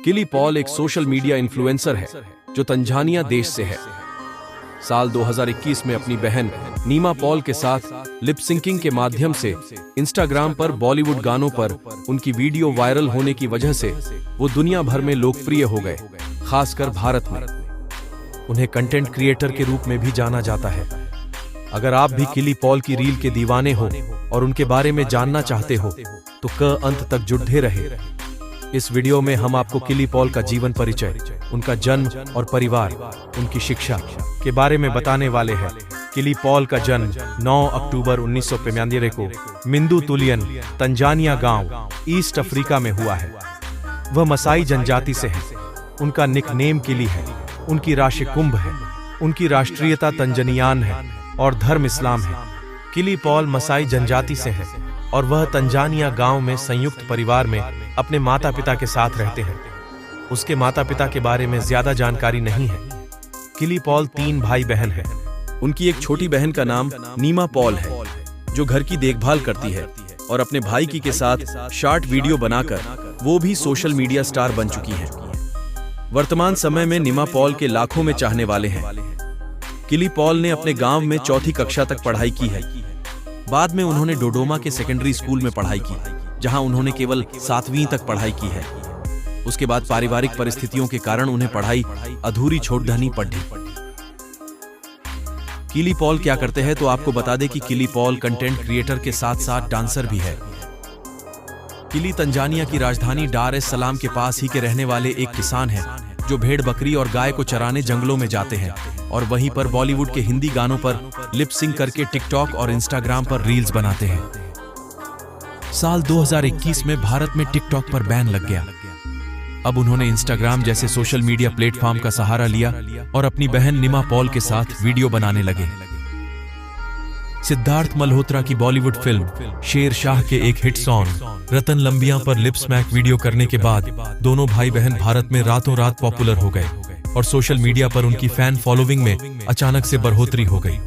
किली Paul एक social media influencer है जो तंजानिया देश से है। साल 2021 में अपनी बहन नीमा पॉल के साथ लिप सिंकिंग के माध्यम से इंस्टाग्राम पर बॉलीवुड गानों पर उनकी वीडियो वायरल होने की वजह से वो दुनिया भर में लोकप्रिय हो गए, खासकर भारत में। उन्हें कंटेंट क्रिएटर के रूप में भी जाना जाता है। अगर आप भी किली पॉल की रील के दीवाने हो और उनके बारे में जानना चाहते हो तो अंत तक जुड़े रहे। इस वीडियो में हम आपको किली पॉल का जीवन परिचय, उनका जन्म और परिवार, उनकी शिक्षा के बारे में बताने वाले हैं। किली पॉल का जन्म 9 अक्टूबर 1995 को मिंदू तुलियन, तंजानिया गांव, ईस्ट अफ्रीका में हुआ है। वह मसाई जनजाति से है। उनका निकनेम किली है। उनकी राशि कुंभ है। उनकी राष्ट्रीयता तंजानियान है और धर्म इस्लाम है। किली पॉल मसाई जनजाति से है और वह तंजानिया गांव में संयुक्त परिवार में अपने माता पिता के साथ रहते हैं। उसके माता पिता के बारे में ज्यादा जानकारी नहीं है। किली पॉल 3 भाई बहन हैं। उनकी एक छोटी बहन का नाम नीमा पॉल है जो घर की देखभाल करती है और अपने भाई की के साथ शॉर्ट वीडियो बनाकर वो भी सोशल मीडिया स्टार बन चुकी हैं। वर्तमान समय में नीमा पॉल के लाखों में चाहने वाले हैं। किली पॉल ने अपने गांव में 4वीं कक्षा तक पढ़ाई की है। बाद में उन्होंने डोडोमा के सेकेंडरी स्कूल में पढ़ाई की, जहां उन्होंने केवल 7वीं तक पढ़ाई की है। उसके बाद पारिवारिक परिस्थितियों के कारण उन्हें पढ़ाई अधूरी छोड़नी पड़ी। किली पॉल क्या करते हैं तो आपको बता दें कि किली पॉल कंटेंट क्रिएटर के साथ साथ डांसर भी है। किली तंजानिया की राजधानी डार एस सलाम के पास ही के रहने वाले एक किसान हैं जो भेड़ बकरी और गाय को चराने जंगलों में जाते हैं और वहीं पर बॉलीवुड के हिंदी गानों पर लिप सिंक करके टिकटॉक और इंस्टाग्राम पर रील्स बनाते हैं। साल 2021 में भारत में टिकटॉक पर बैन लग गया। अब उन्होंने इंस्टाग्राम जैसे सोशल मीडिया प्लेटफॉर्म का सहारा लिया और अपनी बहन नीमा पॉल के साथ वीडियो बनाने लगे। सिद्धार्थ मल्होत्रा की बॉलीवुड फिल्म शेर शाह के एक हिट सॉन्ग रतन लंबिया पर लिप स्मैक वीडियो करने के बाद दोनों भाई बहन भारत में रातों रात पॉपुलर हो गए और सोशल मीडिया पर उनकी फैन फॉलोइंग में अचानक से बढ़ोतरी हो गई।